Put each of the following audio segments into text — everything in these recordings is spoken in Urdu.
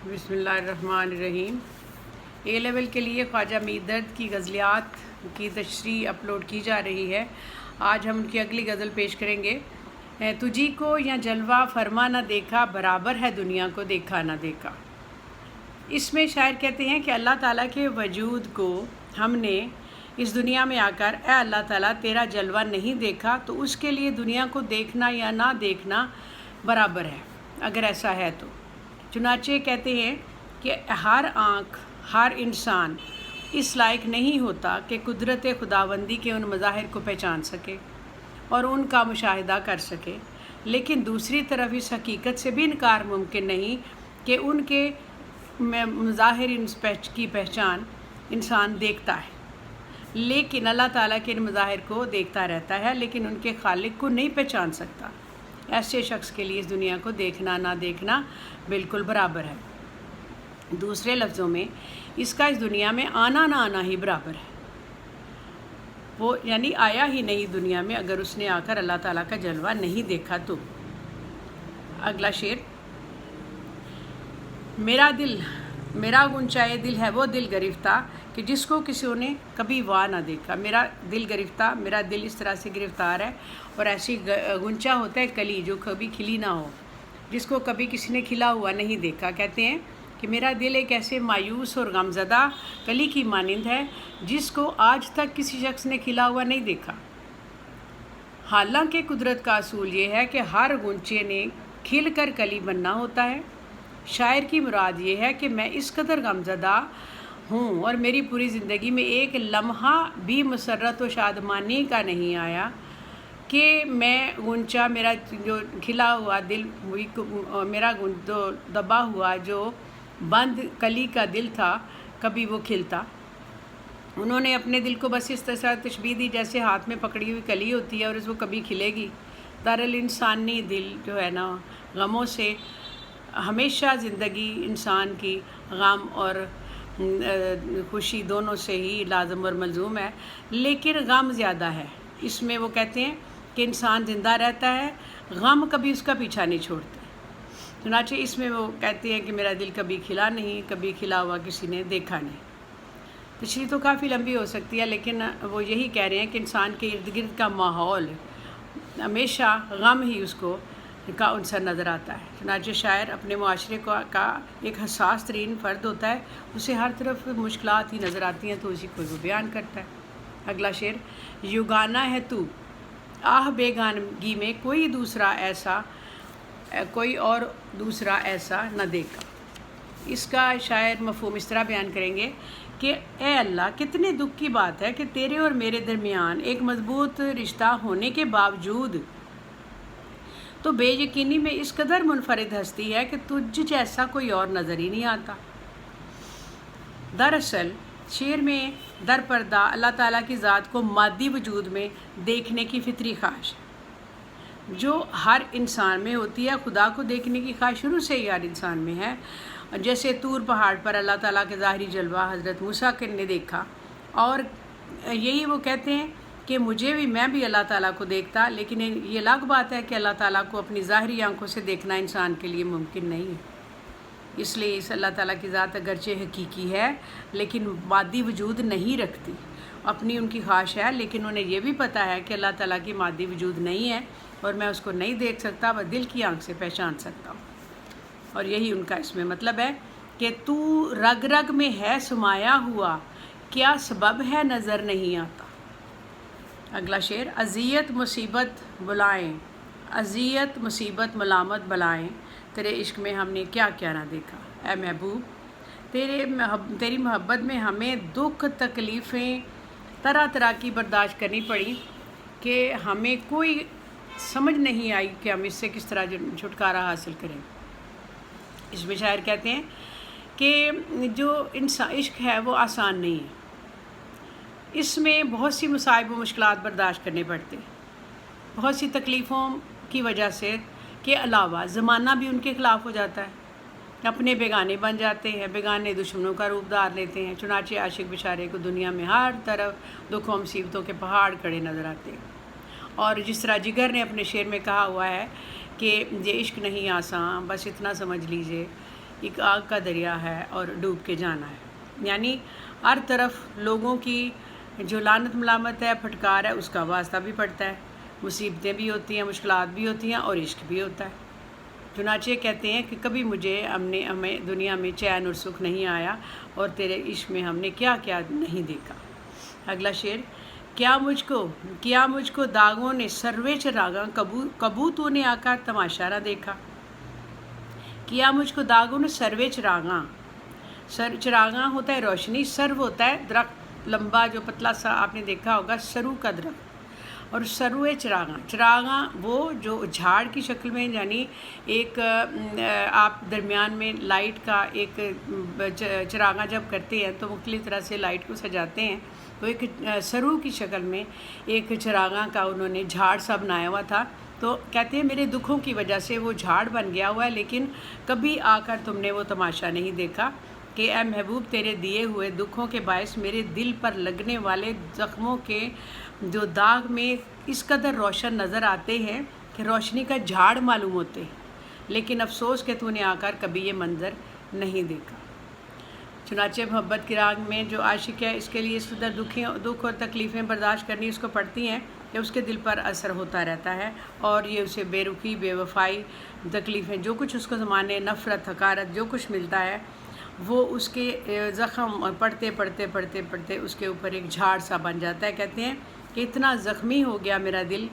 بسم اللہ الرحمن الرحیم۔ اے لیول کے لیے خواجہ میر درد کی غزلیات کی تشریح اپلوڈ کی جا رہی ہے۔ آج ہم ان کی اگلی غزل پیش کریں گے۔ تجھی کو یا جلوہ فرما نہ دیکھا، برابر ہے دنیا کو دیکھا نہ دیکھا۔ اس میں شاعر کہتے ہیں کہ اللہ تعالیٰ کے وجود کو ہم نے اس دنیا میں آ کر اے اللہ تعالیٰ تیرا جلوہ نہیں دیکھا، تو اس کے لیے دنیا کو دیکھنا یا نہ دیکھنا برابر ہے، اگر ایسا ہے تو۔ چنانچہ کہتے ہیں کہ ہر آنکھ، ہر انسان اس لائق نہیں ہوتا کہ قدرت خداوندی کے ان مظاہر کو پہچان سکے اور ان کا مشاہدہ کر سکے، لیکن دوسری طرف اس حقیقت سے بھی انکار ممکن نہیں کہ ان کے مظاہر کی پہچان انسان دیکھتا ہے، لیکن اللہ تعالیٰ کے ان مظاہر کو دیکھتا رہتا ہے، لیکن ان کے خالق کو نہیں پہچان سکتا۔ ایسے شخص کے لیے اس دنیا کو دیکھنا نہ دیکھنا بالکل برابر ہے۔ دوسرے لفظوں میں اس کا اس دنیا میں آنا نہ آنا ہی برابر ہے۔ وہ یعنی آیا ہی نہیں دنیا میں اگر اس نے آ کر اللہ تعالیٰ کا جلوہ نہیں دیکھا تو۔ اگلا شعر۔ میرا گنچائے دل ہے وہ دل گرفتہ کہ جس کو کسی نے کبھی وا نہ دیکھا۔ میرا دل گرفتہ، میرا دل اس طرح سے گرفتار ہے، اور ایسی گنچا ہوتا ہے کلی جو کبھی کھلی نہ ہو، جس کو کبھی کسی نے کھلا ہوا نہیں دیکھا۔ کہتے ہیں کہ میرا دل ایک ایسے مایوس اور غمزدہ کلی کی مانند ہے جس کو آج تک کسی شخص نے کھلا ہوا نہیں دیکھا۔ حالانکہ قدرت کا اصول یہ ہے کہ ہر گنچے نے کھل کر کلی بننا ہوتا ہے۔ شاعر کی مراد یہ ہے کہ میں اس قدر غمزدہ ہوں اور میری پوری زندگی میں ایک لمحہ بھی مسرت و شادمانی کا نہیں آیا کہ میں گنچا، میرا جو کھلا ہوا دل، میرا جو دبا ہوا جو بند کلی کا دل تھا، کبھی وہ کھلتا۔ انہوں نے اپنے دل کو بس اس طرح تشبیہ دی جیسے ہاتھ میں پکڑی ہوئی کلی ہوتی ہے اور اس کو کبھی کھلے گی۔ دراصل انسانی دل جو ہے نا، غموں سے ہمیشہ زندگی انسان کی غم اور خوشی دونوں سے ہی لازم اور ملزوم ہے، لیکن غم زیادہ ہے اس میں۔ وہ کہتے ہیں کہ انسان زندہ رہتا ہے، غم کبھی اس کا پیچھا نہیں چھوڑتے۔ چنانچہ اس میں وہ کہتے ہیں کہ میرا دل کبھی کھلا نہیں، کبھی کھلا ہوا کسی نے دیکھا نہیں۔ تشریح تو کافی لمبی ہو سکتی ہے، لیکن وہ یہی کہہ رہے ہیں کہ انسان کے ارد گرد کا ماحول ہمیشہ غم ہی اس کو کا عنصر نظر آتا ہے۔ چنانچہ شاعر اپنے معاشرے کا ایک حساس ترین فرد ہوتا ہے، اسے ہر طرف مشکلات ہی نظر آتی ہیں، تو اسی کو وہ بیان کرتا ہے۔ اگلا شعر۔ یگانہ ہے تو آہ بیگانگی میں کوئی اور دوسرا ایسا نہ دیکھا۔ اس کا شاعر مفہوم اس طرح بیان کریں گے کہ اے اللہ، کتنے دکھ کی بات ہے کہ تیرے اور میرے درمیان ایک مضبوط رشتہ ہونے کے باوجود تو بے یقینی میں اس قدر منفرد ہستی ہے کہ تجھ جیسا کوئی اور نظر ہی نہیں آتا۔ دراصل شعر میں در پردہ اللہ تعالیٰ کی ذات کو مادی وجود میں دیکھنے کی فطری خواہش ہے جو ہر انسان میں ہوتی ہے۔ خدا کو دیکھنے کی خواہش شروع سے ہی ہر انسان میں ہے۔ جیسے طور پہاڑ پر اللہ تعالیٰ کے ظاہری جلوہ حضرت موسیٰ نے دیکھا، اور یہی وہ کہتے ہیں کہ میں بھی اللہ تعالیٰ کو دیکھتا، لیکن یہ الگ بات ہے کہ اللہ تعالیٰ کو اپنی ظاہری آنکھوں سے دیکھنا انسان کے لیے ممکن نہیں ہے۔ اس لیے اس اللہ تعالیٰ کی ذات اگرچہ حقیقی ہے لیکن مادی وجود نہیں رکھتی۔ اپنی ان کی خواہش ہے، لیکن انہیں یہ بھی پتہ ہے کہ اللہ تعالیٰ کی مادی وجود نہیں ہے اور میں اس کو نہیں دیکھ سکتا، بس دل کی آنکھ سے پہچان سکتا ہوں۔ اور یہی ان کا اس میں مطلب ہے کہ تو رگ رگ میں ہے سمایا ہوا، کیا سبب ہے نظر نہیں آتا۔ اگلا شعر۔ اذیت مصیبت ملامت بلائیں، تیرے عشق میں ہم نے کیا کیا نہ دیکھا۔ اے محبوب، تیری محبت میں ہمیں دکھ تکلیفیں طرح طرح کی برداشت کرنی پڑی کہ ہمیں کوئی سمجھ نہیں آئی کہ ہم اس سے کس طرح چھٹکارا حاصل کریں۔ اس میں شاعر کہتے ہیں کہ جو عشق ہے وہ آسان نہیں ہے، اس میں بہت سی مصائب و مشکلات برداشت کرنے پڑتے ہیں۔ بہت سی تکلیفوں کی وجہ سے کے علاوہ زمانہ بھی ان کے خلاف ہو جاتا ہے، اپنے بیگانے بن جاتے ہیں، بیگانے دشمنوں کا روپ دھار لیتے ہیں۔ چنانچہ عاشق بیچارے کو دنیا میں ہر طرف دکھ و مصیبتوں کے پہاڑ کھڑے نظر آتے ہیں۔ اور جس طرح جگر نے اپنے شعر میں کہا ہوا ہے کہ یہ عشق نہیں آساں، بس اتنا سمجھ لیجئے ایک آگ کا دریا ہے اور ڈوب کے جانا ہے، یعنی ہر طرف لوگوں کی جو لعنت ملامت ہے، پھٹکار ہے، اس کا واسطہ بھی پڑتا ہے، مصیبتیں بھی ہوتی ہیں، مشکلات بھی ہوتی ہیں اور عشق بھی ہوتا ہے۔ چنانچہ کہتے ہیں کہ کبھی ہمیں دنیا میں چین اور سکھ نہیں آیا، اور تیرے عشق میں ہم نے کیا کیا نہیں دیکھا۔ اگلا شعر، کیا مجھ کو داغوں نے سروے چراغاں، کبو تو نے آ کر تماشا نہ دیکھا۔ کیا مجھ کو داغوں نے سروے چراغاں، چراغاں ہوتا ہے روشنی، سرو ہوتا ہے درخت لمبا جو پتلا سا، آپ نے دیکھا ہوگا سرو کا درخت، اور سروے چراغاں وہ جو جھاڑ کی شکل میں، یعنی ایک آپ درمیان میں لائٹ کا ایک چراغاں جب کرتے ہیں تو مختلف طرح سے لائٹ کو سجاتے ہیں، تو ایک سرو کی شکل میں ایک چراغاں کا انہوں نے جھاڑ سا بنایا ہوا تھا۔ تو کہتے ہیں میرے دکھوں کی وجہ سے وہ جھاڑ بن گیا ہوا ہے، لیکن کبھی آ کر تم نے وہ تماشا نہیں دیکھا کہ اے محبوب تیرے دیے ہوئے دکھوں کے باعث میرے دل پر لگنے والے زخموں کے جو داغ میں اس قدر روشن نظر آتے ہیں کہ روشنی کا جھاڑ معلوم ہوتے ہیں، لیکن افسوس کہ تو نے آ کر کبھی یہ منظر نہیں دیکھا۔ چنانچہ محبت کی راگ میں جو عاشق ہے اس کے لیے اس قدر دکھ اور تکلیفیں برداشت کرنی اس کو پڑتی ہیں کہ اس کے دل پر اثر ہوتا رہتا ہے، اور یہ اسے بے رخی، بے وفائی، تکلیفیں، جو کچھ اس کو زمانے، نفرت، حقارت، جو کچھ ملتا ہے وہ اس کے زخم پڑتے اس کے اوپر ایک جھاڑ سا بن جاتا ہے۔ کہتے ہیں کہ اتنا زخمی ہو گیا میرا دل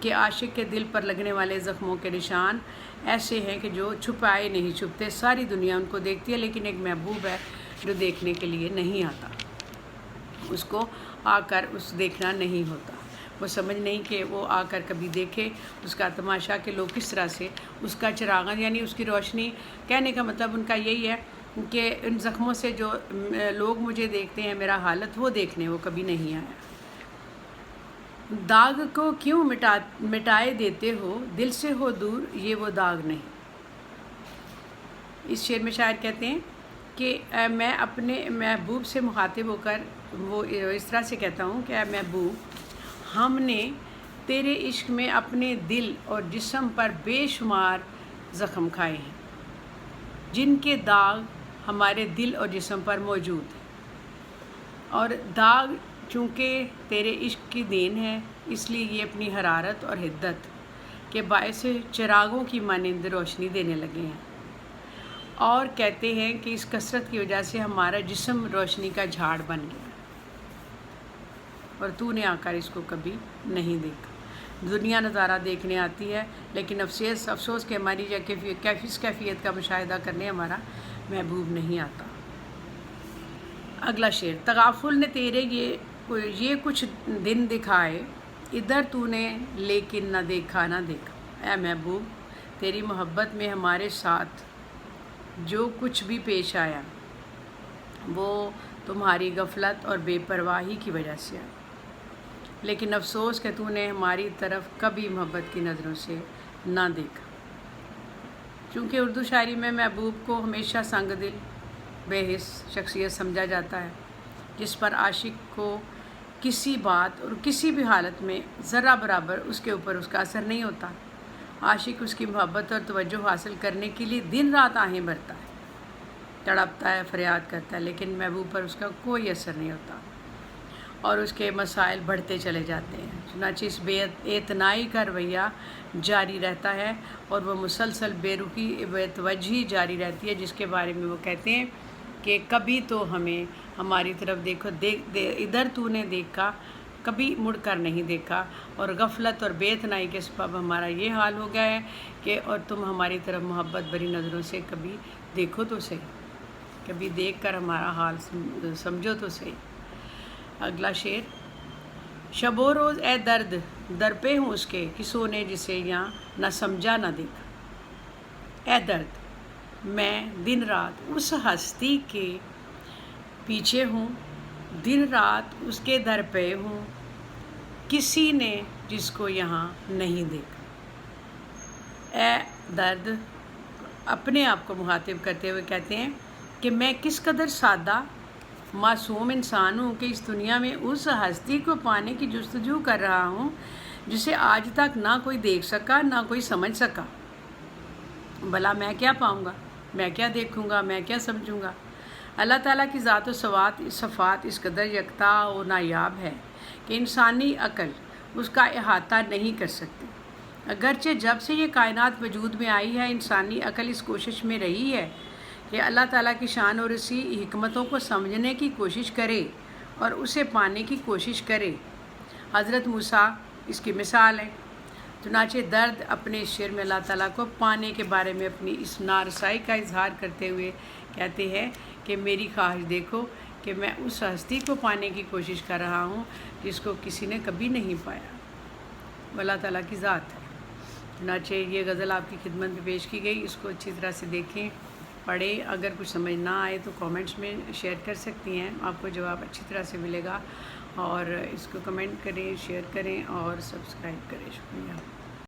کہ عاشق کے دل پر لگنے والے زخموں کے نشان ایسے ہیں کہ جو چھپائے نہیں چھپتے، ساری دنیا ان کو دیکھتی ہے، لیکن ایک محبوب ہے جو دیکھنے کے لیے نہیں آتا، اس کو آ کر اس دیکھنا نہیں ہوتا، وہ سمجھ نہیں کہ وہ آ کر کبھی دیکھے اس کا تماشا کہ لوگ کس طرح سے اس کا چراغاں، یعنی اس کی روشنی، کہنے کا مطلب ان کا یہی ہے کہ ان زخموں سے جو لوگ مجھے دیکھتے ہیں، میرا حالت وہ دیکھنے وہ کبھی نہیں آیا۔ داغ کو کیوں مٹائے دیتے ہو، دل سے ہو دور یہ وہ داغ نہیں۔ اس شعر میں شاعر کہتے ہیں کہ میں اپنے محبوب سے مخاطب ہو کر وہ اس طرح سے کہتا ہوں کہ اے محبوب، ہم نے تیرے عشق میں اپنے دل اور جسم پر بے شمار زخم کھائے ہیں، جن کے داغ ہمارے دل اور جسم پر موجود ہیں، اور داغ چونکہ تیرے عشق کی دین ہے، اس لیے یہ اپنی حرارت اور حدت کے باعث چراغوں کی مانند روشنی دینے لگے ہیں، اور کہتے ہیں کہ اس کثرت کی وجہ سے ہمارا جسم روشنی کا جھاڑ بن گیا، اور تو نے آ کر اس کو کبھی نہیں دیکھا۔ دنیا نظارہ دیکھنے آتی ہے، لیکن افسوس کہ ہماری کیفیت کا مشاہدہ کرنے ہمارا محبوب نہیں آتا۔ اگلا شعر، تغافل نے تیرے یہ کچھ دن دکھائے، ادھر تو نے لیکن نہ دیکھا۔ اے محبوب، تیری محبت میں ہمارے ساتھ جو کچھ بھی پیش آیا وہ تمہاری غفلت اور بے پرواہی کی وجہ سے آیا، لیکن افسوس کہ تو نے ہماری طرف کبھی محبت کی نظروں سے نہ دیکھا۔ چونکہ اردو شاعری میں محبوب کو ہمیشہ سنگ دل، بے حس شخصیت سمجھا جاتا ہے، جس پر عاشق کو کسی بات اور کسی بھی حالت میں ذرہ برابر اس کے اوپر اس کا اثر نہیں ہوتا۔ عاشق اس کی محبت اور توجہ حاصل کرنے کے لیے دن رات آہیں بھرتا ہے، تڑپتا ہے، فریاد کرتا ہے، لیکن محبوب پر اس کا کوئی اثر نہیں ہوتا، اور اس کے مسائل بڑھتے چلے جاتے ہیں۔ چنانچہ اس بے اعتنائی کا رویہ جاری رہتا ہے، اور وہ مسلسل بے رخی، بے توجہی جاری رہتی ہے، جس کے بارے میں وہ کہتے ہیں کہ کبھی تو ہمیں ہماری طرف دیکھو، ادھر تو نے دیکھا، کبھی مڑ کر نہیں دیکھا، اور غفلت اور بے اعتنائی کے سبب ہمارا یہ حال ہو گیا ہے کہ اور تم ہماری طرف محبت بھری نظروں سے کبھی دیکھو تو صحیح، کبھی دیکھ کر ہمارا حال سمجھو تو صحیح۔ اگلا شعر، شب و روز اے درد در پہ ہوں اس کے، کسوں نے جسے یہاں نہ سمجھا نہ دیکھا۔ اے درد، میں دن رات اس ہستی کے پیچھے ہوں، دن رات اس کے در پہ ہوں، کسی نے جس کو یہاں نہیں دیکھا۔ اے درد، اپنے آپ کو مخاطب کرتے ہوئے کہتے ہیں کہ میں کس قدر سادہ معصوم انسان ہوں کہ اس دنیا میں اس ہستی کو پانے کی جستجو کر رہا ہوں جسے آج تک نہ کوئی دیکھ سکا، نہ کوئی سمجھ سکا۔ بھلا میں کیا پاؤں گا؟ میں کیا دیکھوں گا، میں کیا سمجھوں گا۔ اللہ تعالیٰ کی ذات و صفات اس قدر یکتا و نایاب ہے کہ انسانی عقل اس کا احاطہ نہیں کر سکتی۔ اگرچہ جب سے یہ کائنات وجود میں آئی ہے، انسانی عقل اس کوشش میں رہی ہے کہ اللہ تعالیٰ کی شان اور اسی حکمتوں کو سمجھنے کی کوشش کرے اور اسے پانے کی کوشش کرے۔ حضرت موسیٰ اس کی مثال ہے۔ چنانچہ درد اپنے شعر میں اللہ تعالیٰ کو پانے کے بارے میں اپنی اس نارسائی کا اظہار کرتے ہوئے کہتے ہیں کہ میری خواہش دیکھو کہ میں اس ہستی کو پانے کی کوشش کر رہا ہوں جس کو کسی نے کبھی نہیں پایا۔ وہ اللہ تعالیٰ کی ذات ہے۔ چنانچہ یہ غزل آپ کی خدمت میں پیش کی گئی، اس کو اچھی طرح سے دیکھیں، پڑھیں۔ اگر کچھ سمجھ نہ آئے تو کامنٹس میں شیئر کر سکتی ہیں، آپ کو جواب اچھی طرح سے ملے گا۔ اور اس کو کمنٹ کریں، شیئر کریں اور سبسکرائب کریں۔ شکریہ۔